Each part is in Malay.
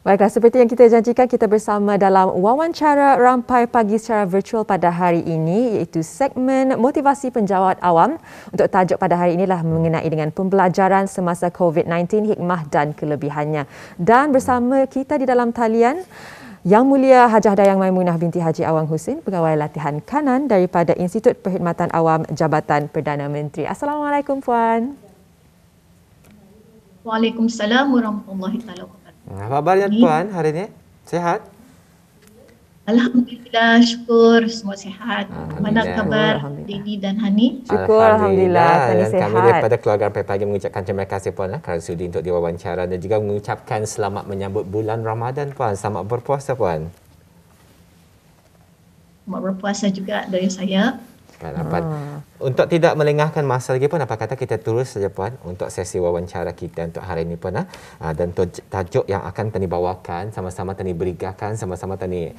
Baiklah, seperti yang kita janjikan, kita bersama dalam wawancara Rampai Pagi secara virtual pada hari ini, iaitu segmen motivasi penjawat awam. Untuk tajuk pada hari inilah mengenai dengan pembelajaran semasa COVID-19, hikmah dan kelebihannya. Dan bersama kita di dalam talian, Yang Mulia Hajah Dayang Maimunah binti Haji Awang Husin, Pegawai Latihan Kanan daripada Institut Perkhidmatan Awam Jabatan Perdana Menteri. Assalamualaikum Puan. Waalaikumsalam warahmatullahi wabarakatuh. Apa khabar Puan hari ini? Sehat? Alhamdulillah, syukur semua sihat. Mana khabar Dini dan Hani? Syukur Alhamdulillah, dan sihat. kami daripada keluarga Rampai Pagi mengucapkan terima kasih Puan kerana sudi untuk diwawancara dan juga mengucapkan selamat menyambut bulan Ramadan Puan. Selamat berpuasa Puan. Selamat berpuasa juga dari saya. Untuk tidak melengahkan masa lagi Puan, apa kata kita terus saja Puan untuk sesi wawancara kita untuk hari ini Puan. Dan tajuk yang akan Tani bawakan, sama-sama Tani berigakan, sama-sama Tani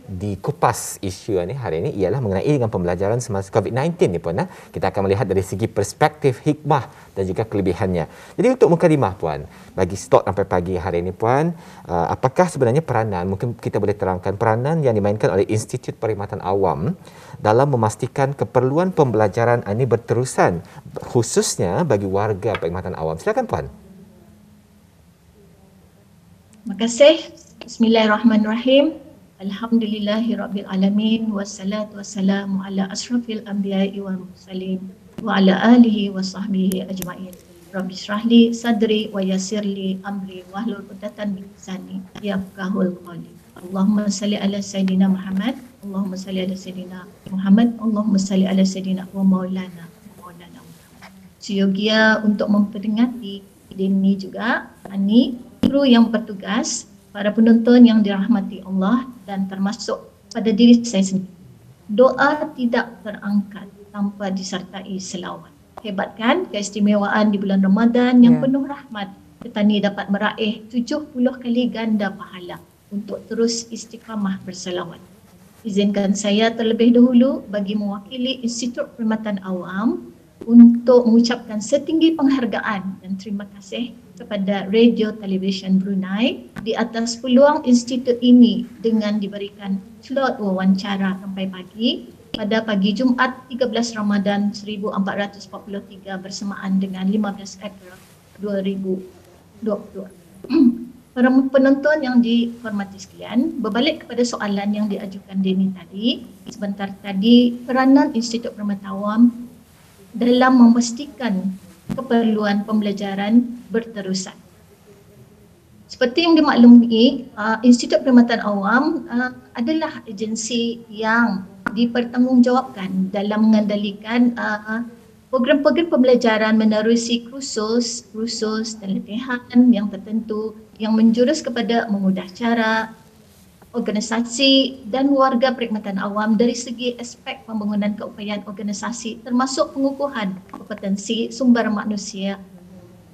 dikupas isu ini hari ini ialah mengenai dengan pembelajaran semasa COVID-19 ni Puan. Kita akan melihat dari segi perspektif hikmah dan juga kelebihannya. Jadi untuk mukadimah Puan, bagi stok Rampai Pagi hari ini Puan, apakah sebenarnya peranan, mungkin kita boleh terangkan peranan yang dimainkan oleh Institut Perkhidmatan Awam dalam memastikan keperluan pembelajaran ini berterusan, khususnya bagi warga perkhidmatan awam. Silakan Puan. Terima kasih. Bismillahirrahmanirrahim. Alhamdulillahirabbil alamin wassalatu wassalamu ala asrafil anbiya'i wal mursalin wa ala alihi wa sahbihi ajma'in. Rabbi shrahli sadri wa yassirli amri wahlul 'uqdatam min lisani yafqahul qawli. Allahumma salli ala Sayyidina Muhammad, Allahumma salli ala Sayyidina Muhammad, Allahumma salli ala Sayyidina wa maulana Muhammad. Seyogia untuk memperingati ini juga, Ani, kru yang bertugas, para penonton yang dirahmati Allah dan termasuk pada diri saya sendiri. Doa tidak terangkat tanpa disertai selawat. Hebat kan keistimewaan di bulan Ramadan yang penuh rahmat. Petani dapat meraih 70 kali ganda pahala untuk terus istiqamah berselawat. Izinkan saya terlebih dahulu bagi mewakili Institut Perkhidmatan Awam untuk mengucapkan setinggi penghargaan dan terima kasih kepada Radio Television Brunei di atas peluang institut ini dengan diberikan slot wawancara Rampai Pagi pada pagi Jumaat 13 Ramadan 1443 bersamaan dengan 15 April 2022. Para penonton yang dihormati sekalian, berbalik kepada soalan yang diajukan Deni tadi, sebentar tadi, peranan Institut Perkhidmatan Awam dalam memastikan keperluan pembelajaran berterusan. Seperti yang dimaklumi, Institut Perkhidmatan Awam adalah agensi yang dipertanggungjawabkan dalam mengendalikan program-program pembelajaran menerusi kursus dan latihan yang tertentu yang menjurus kepada memudah cara organisasi dan warga perkhidmatan awam dari segi aspek pembangunan keupayaan organisasi termasuk pengukuhan kompetensi sumber manusia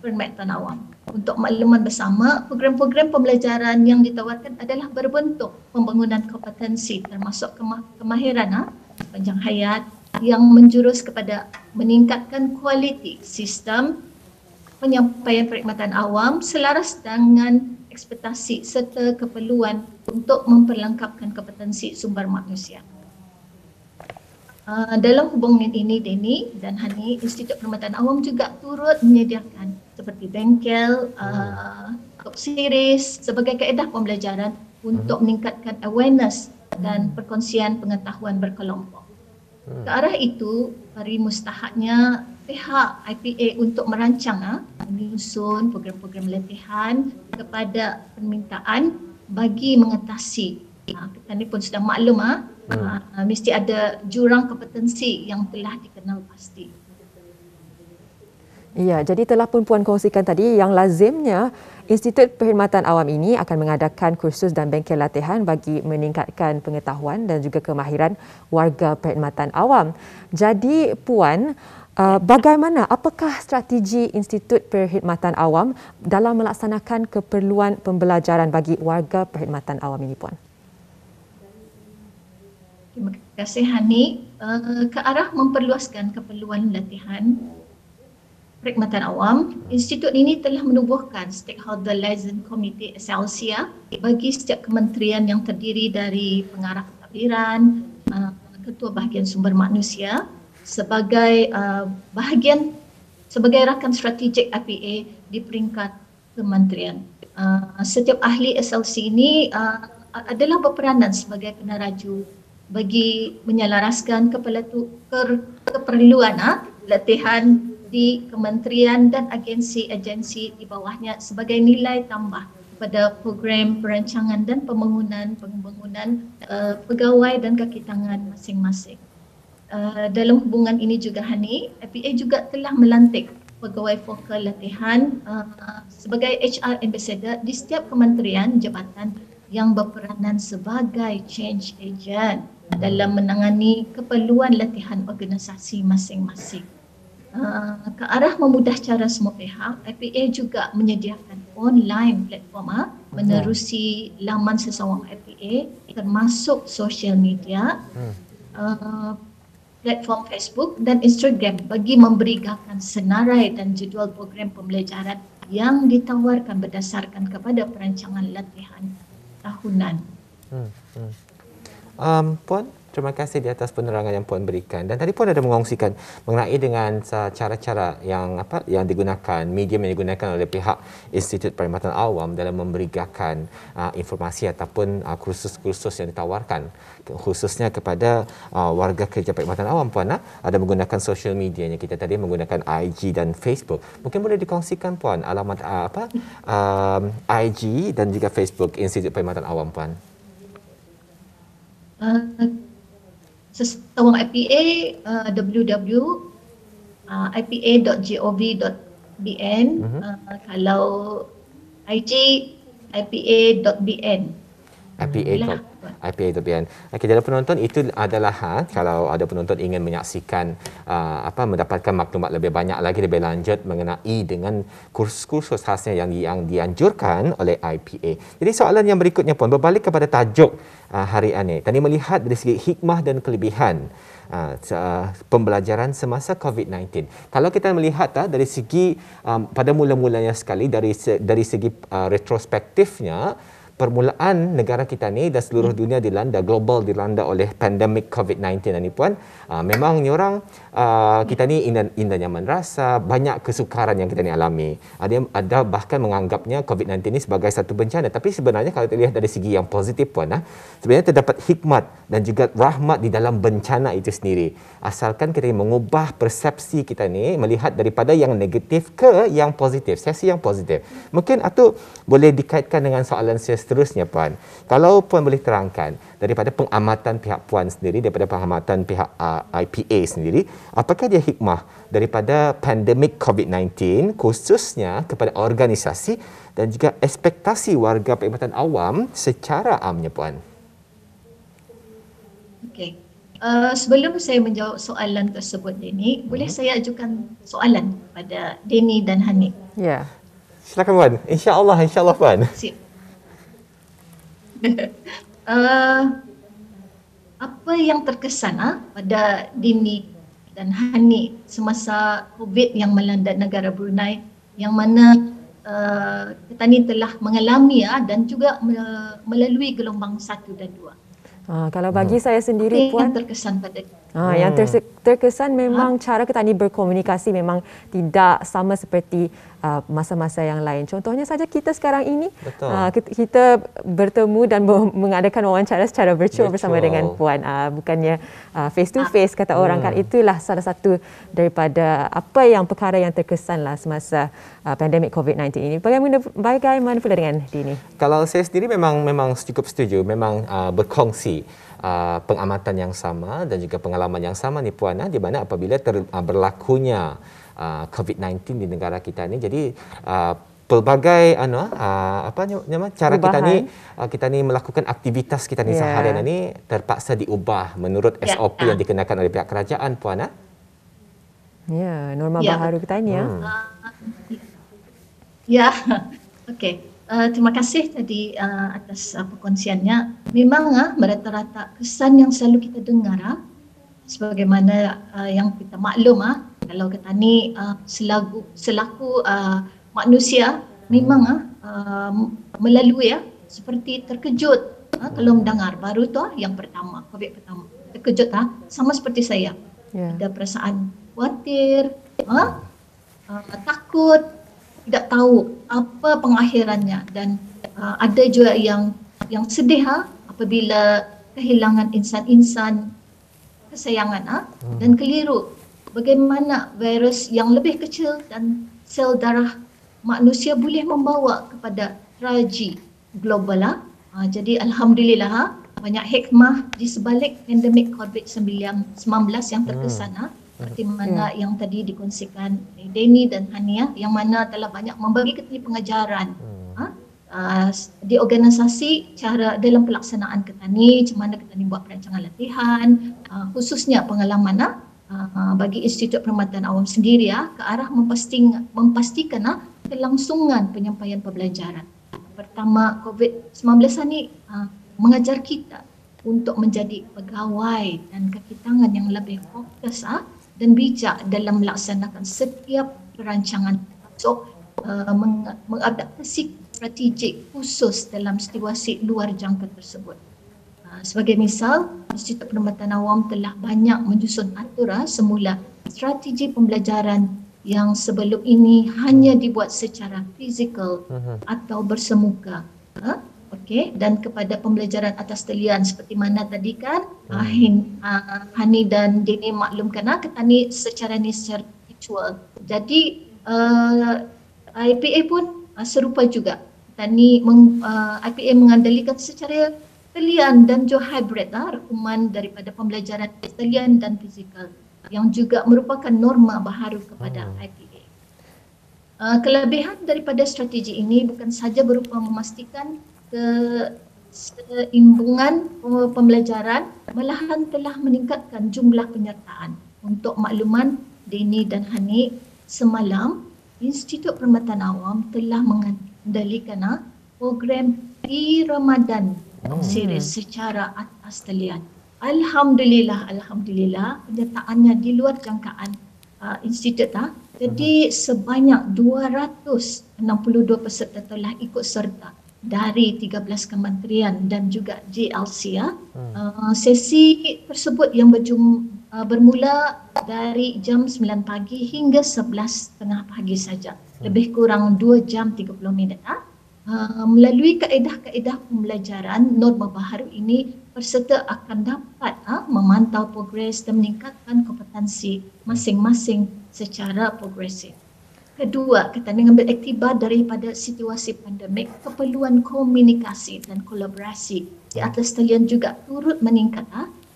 perkhidmatan awam. Untuk makluman bersama, program-program pembelajaran yang ditawarkan adalah berbentuk pembangunan kompetensi termasuk kemahiran sepanjang hayat yang menjurus kepada meningkatkan kualiti sistem penyampaian perkhidmatan awam selaras dengan ekspektasi serta keperluan untuk memperlengkapkan kompetensi sumber manusia. Dalam hubungan ini, Deni dan Hani, Institut Perkhidmatan Awam juga turut menyediakan seperti bengkel, top series sebagai kaedah pembelajaran untuk meningkatkan awareness dan perkongsian pengetahuan berkelompok. Ke arah itu, hari mustahaknya pihak IPA untuk merancang menyusun program-program latihan kepada permintaan bagi mengatasi. Kita ni pun sudah maklum mesti ada jurang kompetensi yang telah dikenal pasti. Ya, jadi telah pun Puan kongsikan tadi yang lazimnya Institut Perkhidmatan Awam ini akan mengadakan kursus dan bengkel latihan bagi meningkatkan pengetahuan dan juga kemahiran warga perkhidmatan awam. Jadi Puan, bagaimana, apakah strategi Institut Perkhidmatan Awam dalam melaksanakan keperluan pembelajaran bagi warga perkhidmatan awam ini Puan? Terima kasih Hani. Ke arah memperluaskan keperluan latihan Perkhidmatan Awam, institut ini telah menubuhkan Stakeholder Liaison Committee SLC bagi setiap kementerian yang terdiri dari pengarah pentadbiran, ketua bahagian sumber manusia sebagai sebagai rakan strategik IPA di peringkat kementerian. Setiap ahli SLC ini adalah berperanan sebagai peneraju bagi menyelaraskan keperluan latihan di kementerian dan agensi-agensi di bawahnya sebagai nilai tambah pada program perancangan dan pembangunan pegawai dan kaki tangan masing-masing. Dalam hubungan ini juga Hani, IPA juga telah melantik pegawai vokal latihan sebagai HR ambassador di setiap kementerian jabatan yang berperanan sebagai change agent dalam menangani keperluan latihan organisasi masing-masing. Ke arah memudah cara semua pihak, IPA juga menyediakan online platform menerusi laman sesawang IPA termasuk social media, platform Facebook dan Instagram bagi memberikan senarai dan jadual program pembelajaran yang ditawarkan berdasarkan kepada perancangan latihan tahunan. Puan, terima kasih di atas penerangan yang Puan berikan. Dan tadi Puan ada mengongsikan mengenai dengan cara-cara yang digunakan, medium yang digunakan oleh pihak Institut Perkhidmatan Awam dalam memberikan informasi ataupun kursus-kursus yang ditawarkan khususnya kepada warga kerja perkhidmatan awam. Puan ada menggunakan social medianya, kita tadi menggunakan IG dan Facebook. Mungkin boleh dikongsikan Puan alamat IG dan juga Facebook Institut Perkhidmatan Awam Puan. Sesawang IPA www.ipa.gov.bn, kalau IG ipa.bn. IPA.bn. Okey, dalam penonton itu adalah kalau ada penonton ingin menyaksikan mendapatkan maklumat lebih banyak lagi lebih lanjut mengenai dengan kursus-kursus khasnya yang dianjurkan oleh IPA. Jadi soalan yang berikutnya pun berbalik kepada tajuk hari ini. Tadi melihat dari segi hikmah dan kelebihan pembelajaran semasa COVID-19. Kalau kita melihat dari segi pada mula-mulanya sekali dari segi retrospektifnya, permulaan negara kita ni dan seluruh dunia global dilanda oleh pandemik COVID-19 ni Puan. Memang ni orang kita ni indah nyaman rasa, banyak kesukaran yang kita ni alami. Ada bahkan menganggapnya COVID-19 ni sebagai satu bencana, tapi sebenarnya kalau kita lihat dari segi yang positif Puan, sebenarnya terdapat hikmat dan juga rahmat di dalam bencana itu sendiri. Asalkan kita mengubah persepsi kita ni melihat daripada yang negatif ke yang positif, sesi yang positif. Mungkin itu boleh dikaitkan dengan soalan saya seterusnya Puan. Kalau Puan boleh terangkan daripada pengamatan pihak Puan sendiri, daripada pengamatan pihak IPA sendiri, apakah dia hikmah daripada pandemik COVID-19 khususnya kepada organisasi dan juga ekspektasi warga perkhidmatan awam secara amnya Puan? Okey. Sebelum saya menjawab soalan tersebut Denny, boleh saya ajukan soalan pada Denny dan Hanif? Ya. Silakan Puan. InsyaAllah Puan. Sip. Apa yang terkesan pada Dini dan Hani semasa COVID yang melanda negara Brunei, yang mana kita ni telah mengalami dan juga melalui gelombang 1 dan 2. Kalau bagi saya sendiri Puan, yang terkesan pada yang terkesan memang cara kita ni berkomunikasi memang tidak sama seperti masa-masa yang lain. Contohnya saja kita sekarang ini kita bertemu dan mengadakan wawancara secara virtual bersama dengan Puan, bukannya face to face kata orang kan. Itulah salah satu daripada perkara yang terkesanlah semasa pandemik COVID-19 ini. Bagaimana pula dengan Dini? Kalau saya sendiri memang cukup setuju, memang berkongsi pengamatan yang sama dan juga pengalaman yang sama ni Puan, di mana apabila berlakunya COVID-19 di negara kita ni, jadi pelbagai cara kita ni melakukan aktivitas kita ni seharian ni terpaksa diubah menurut SOP yang dikenakan oleh pihak kerajaan Puan. Ya, norma baharu kita ni okey. Terima kasih tadi atas perkongsiannya. Memang merata-rata kesan yang selalu kita dengar sebagaimana yang kita maklum kalau kata ni selaku manusia memang melalui seperti terkejut kalau mendengar baru tu yang pertama, COVID pertama. Terkejut sama seperti saya. Ada perasaan khawatir, takut, tidak tahu apa pengakhirannya, dan ada juga yang sedih apabila kehilangan insan-insan kesayangan dan keliru bagaimana virus yang lebih kecil dan sel darah manusia boleh membawa kepada tragedi global. Jadi alhamdulillah banyak hikmah di sebalik pandemik COVID-19 yang terkesan seperti mana yang tadi dikongsikan Denny dan Hania, yang mana telah banyak membagi kita pengajaran di organisasi cara dalam pelaksanaan Ketani, macam mana Ketani buat perancangan latihan, khususnya pengalaman bagi Institut Perkhidmatan Awam sendiri ke arah memastikan kelangsungan penyampaian pembelajaran. Pertama, COVID-19 ni mengajar kita untuk menjadi pegawai dan kaki tangan yang lebih fokus dan bijak dalam melaksanakan setiap perancangan, termasuk mengadaptasi strategik khusus dalam situasi luar jangka tersebut. Sebagai misal, Institut Perkhidmatan Awam telah banyak menyusun atur semula strategi pembelajaran yang sebelum ini hanya dibuat secara fizikal atau bersemuka. Dan kepada pembelajaran atas talian seperti mana tadi kan Hani dan Denny maklumkan Ketani secara virtual. Jadi IPA pun serupa juga. IPA mengandalkan secara talian dan juga hybrid rekuman daripada pembelajaran talian dan fizikal yang juga merupakan norma baharu kepada IPA. Kelebihan daripada strategi ini bukan sahaja berupa memastikan keseimbangan pembelajaran, malahan telah meningkatkan jumlah penyertaan. Untuk makluman Denny dan Hani, semalam Institut Perkhidmatan Awam telah mengendalikan program Ramadan series secara atas talian. Alhamdulillah penyertaannya di luar jangkaan institut. Jadi sebanyak 262 peserta telah ikut serta dari 13 kementerian dan juga JLC. Sesi tersebut yang bermula dari jam 9 pagi hingga 11.30 pagi saja. Lebih kurang 2 jam 30 minit. Melalui kaedah-kaedah pembelajaran norma baharu ini, peserta akan dapat memantau progres dan meningkatkan kompetensi masing-masing secara progresif. Kedua, kita mengambil iktibar daripada situasi pandemik, keperluan komunikasi dan kolaborasi di atas talian juga turut meningkat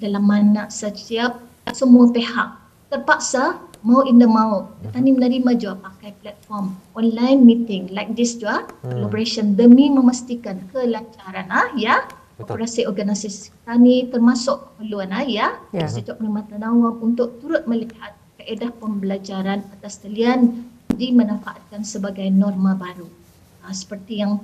dalam mana semua pihak terpaksa mau indah mau Ketani menerima juga pakai platform online meeting like this juga collaboration demi memastikan kelancaran operasi organisasi Ketani, termasuk keperluan Institut Perkhidmatan Awam untuk turut melihat kaedah pembelajaran atas talian dimanfaatkan sebagai norma baru. Seperti yang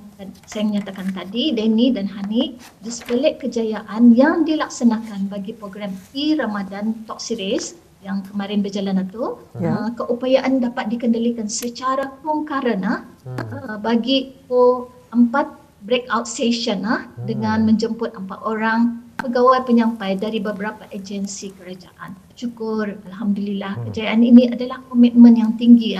saya nyatakan tadi, Denny dan Hani, di sebalik kejayaan yang dilaksanakan bagi program Ramadan Talk Series yang kemarin berjalan itu, keupayaan dapat dikendalikan secara concurrent bagi 4 breakout session dengan menjemput 4 orang pegawai penyampai dari beberapa agensi kerajaan. Syukur, alhamdulillah, kejayaan ini adalah komitmen yang tinggi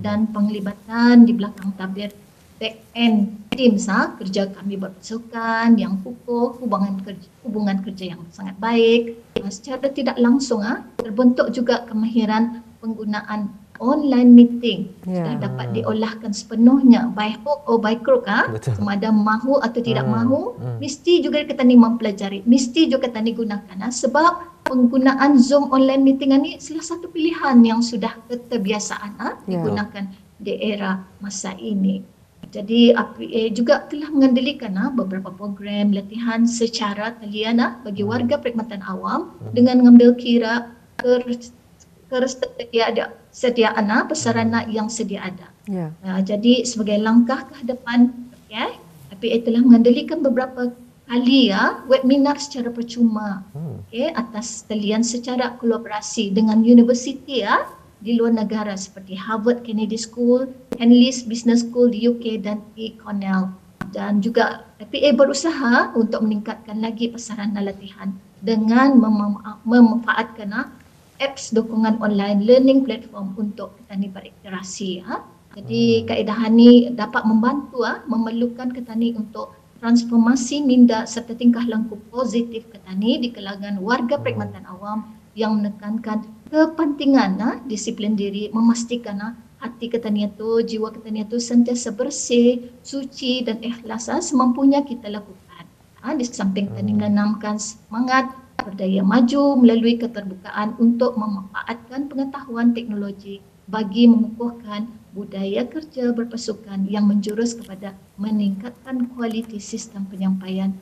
dan penglibatan di belakang tabir back-end teams kerja kami berpasukan yang kukuh, hubungan kerja yang sangat baik. Secara tidak langsung terbentuk juga kemahiran penggunaan online meeting sudah dapat diolahkan sepenuhnya by hook or by crook sama ada mahu atau tidak mahu, mesti juga Ketani mempelajari, mesti juga Ketani gunakan sebab penggunaan Zoom online meeting ini salah satu pilihan yang sudah kebiasaan digunakan di era masa ini. Jadi APA juga telah mengendalikan beberapa program latihan secara talian bagi warga perkhidmatan awam dengan mengambil kira kesediaan persarana yang sedia ada. Jadi sebagai langkah ke depan, APA telah mengendalikan beberapa kali webinar secara percuma atas talian secara kolaborasi dengan universiti di luar negara seperti Harvard Kennedy School, Henley's Business School di UK dan Cornell. Dan juga IPA berusaha untuk meningkatkan lagi pasaran dan latihan dengan memanfaatkan apps dukungan online learning platform untuk petani berinteraksi. Jadi kaedah ini dapat membantu memerlukan petani untuk transformasi minda serta tingkah laku positif petani di kalangan warga perkhidmatan awam yang menekankan kepentingan disiplin diri, memastikan hati ketanian itu, jiwa ketanian itu sentiasa bersih, suci dan ikhlas semampunya kita lakukan. Di samping tadi menanamkan semangat berdaya maju melalui keterbukaan untuk memanfaatkan pengetahuan teknologi bagi mengukuhkan budaya kerja berpasukan yang menjurus kepada meningkatkan kualiti sistem penyampaian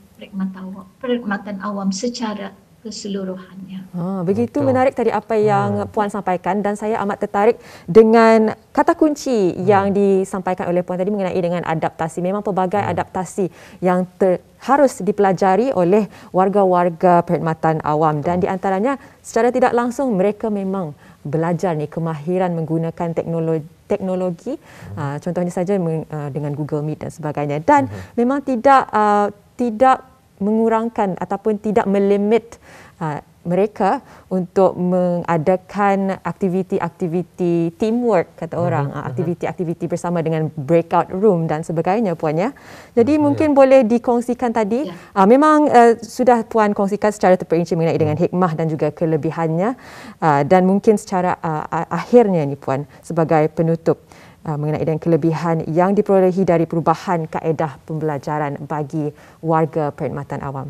perkhidmatan awam secara keseluruhannya. Begitu menarik tadi apa yang Puan sampaikan dan saya amat tertarik dengan kata kunci yang disampaikan oleh Puan tadi mengenai dengan adaptasi. Memang pelbagai adaptasi yang harus dipelajari oleh warga-warga perkhidmatan awam dan di antaranya secara tidak langsung mereka memang belajar kemahiran menggunakan teknologi, contohnya saja dengan Google Meet dan sebagainya dan memang tidak mengurangkan ataupun tidak melimit mereka untuk mengadakan aktiviti-aktiviti teamwork kata orang, aktiviti-aktiviti bersama dengan breakout room dan sebagainya Puan ya. Jadi mungkin boleh dikongsikan tadi, memang sudah Puan kongsikan secara terperinci mengenai dengan hikmah dan juga kelebihannya dan mungkin secara akhirnya ni Puan sebagai penutup mengenai dengan kelebihan yang diperolehi dari perubahan kaedah pembelajaran bagi warga perkhidmatan awam.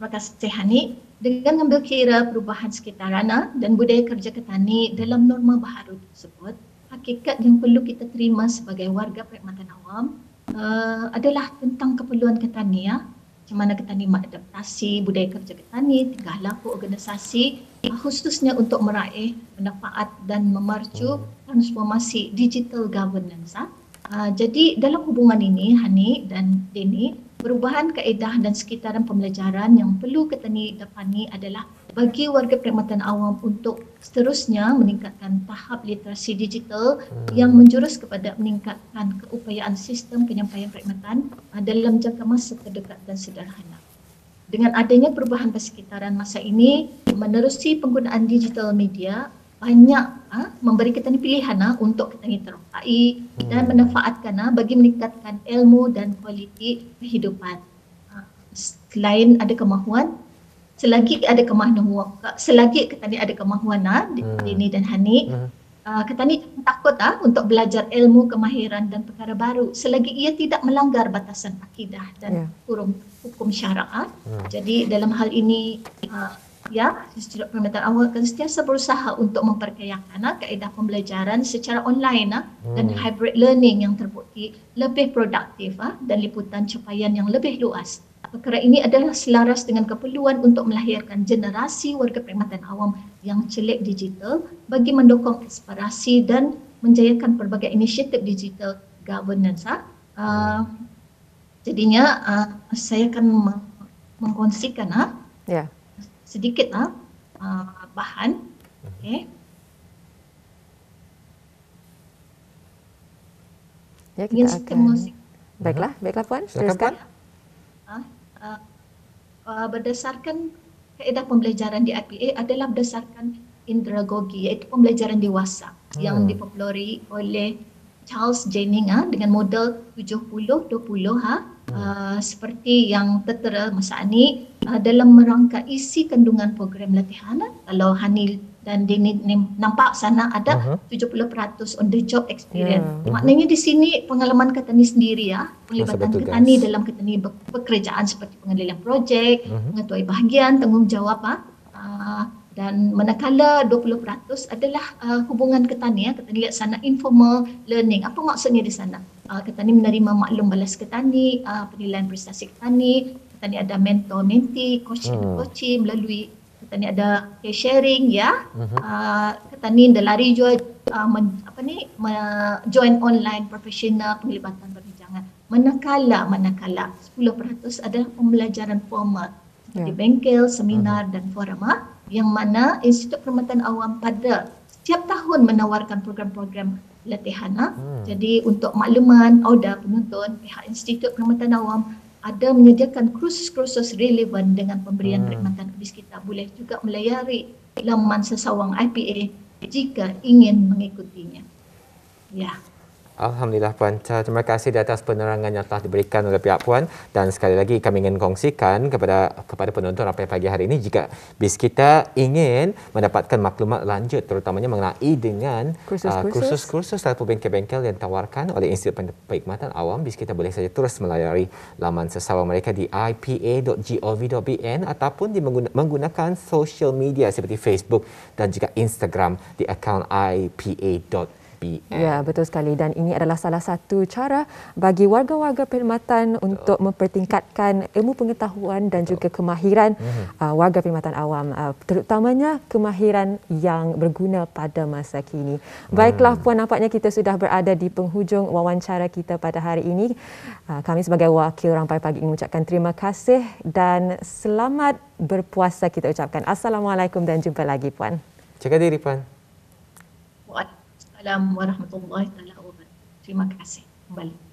Terima kasih Hani. Dengan mengambil kira perubahan sekitaran dan budaya kerja ketani dalam norma baharu tersebut, hakikat yang perlu kita terima sebagai warga perkhidmatan awam adalah tentang keperluan ketani macam mana ketani mengadaptasi budaya kerja ketani, tingkah laku organisasi khususnya untuk meraih manfaat dan memarcu transformasi digital governance. Jadi dalam hubungan ini Hani dan Deni, perubahan kaedah dan sekitaran pembelajaran yang perlu ketani dapani adalah bagi warga perkhidmatan awam untuk seterusnya meningkatkan tahap literasi digital yang menjurus kepada meningkatkan keupayaan sistem penyampaian perkhidmatan dalam jangka masa terdekat dan sederhana. Dengan adanya perubahan persekitaran masa ini, menerusi penggunaan digital media banyak memberi ketani pilihan untuk ketani terokai dan memanfaatkan bagi meningkatkan ilmu dan kualiti kehidupan. Selain ada kemahuan, selagi ketani ada kemahuan Dini dan Hani, ketani takut untuk belajar ilmu, kemahiran dan perkara baru selagi ia tidak melanggar batasan akidah dan hukum syarak. Jadi dalam hal ini Institut Perkhidmatan Awam akan sentiasa berusaha untuk memperkayakan kaedah pembelajaran secara online dan hybrid learning yang terbukti lebih produktif dan liputan capaian yang lebih luas. Perkara ini adalah selaras dengan keperluan untuk melahirkan generasi warga perkhidmatan awam yang celik digital bagi mendukung aspirasi dan menjayakan pelbagai inisiatif digital governance. Jadinya saya akan mengkongsikan sedikit bahan. Okay. Ya, kita akan. Baiklah Puan, teruskan. Berdasarkan kaedah pembelajaran di IPA adalah berdasarkan indragogi, iaitu pembelajaran dewasa yang dipopulari oleh Charles Jennings dengan model 70-20 seperti yang tertera masa ini dalam merangka isi kandungan program latihan. Kalau Hani dan Dini nampak sana ada 70% on the job experience. Maknanya di sini pengalaman ketani sendiri penglibatan ketani dalam ketani pekerjaan seperti pengendalian projek, mengetuai bahagian, tanggungjawab dan manakala 20% adalah hubungan ketani ketani lihat sana informal learning. Apa maksudnya di sana? Ketani menerima maklum balas ketani, penilaian prestasi ketani ada mentor mentee, coaching melalui ketani ada sharing ketani lari join join online profesional penglibatan perbincangan. Manakala 10% adalah pembelajaran formal seperti bengkel, seminar dan forum. yang mana Institut Perkhidmatan Awam pada setiap tahun menawarkan program-program latihan. Jadi untuk makluman auda penonton, pihak Institut Perkhidmatan Awam ada menyediakan kursus-kursus relevan dengan pemberian perkhidmatan habis kita. Boleh juga melayari laman sesawang IPA jika ingin mengikutinya. Ya. Alhamdulillah Puan Cha, terima kasih di atas penerangan yang telah diberikan oleh pihak Puan, dan sekali lagi kami ingin kongsikan kepada penonton Rampai Pagi hari ini, jika BIS kita ingin mendapatkan maklumat lanjut terutamanya mengenai dengan kursus-kursus ataupun bengkel-bengkel yang ditawarkan oleh Institut Perkhidmatan Awam, BIS kita boleh saja terus melayari laman sesawang mereka di ipa.gov.bn ataupun menggunakan social media seperti Facebook dan juga Instagram di akaun ipa.bn. Ya, betul sekali, dan ini adalah salah satu cara bagi warga-warga perkhidmatan untuk mempertingkatkan ilmu pengetahuan dan juga kemahiran warga perkhidmatan awam, terutamanya kemahiran yang berguna pada masa kini. Baiklah Puan, nampaknya kita sudah berada di penghujung wawancara kita pada hari ini. Kami sebagai wakil Rampai Pagi ingin mengucapkan terima kasih dan selamat berpuasa kita ucapkan. Assalamualaikum dan jumpa lagi Puan. Jaga diri Puan. Assalamualaikum warahmatullahi wabarakatuh. Terima kasih kembali.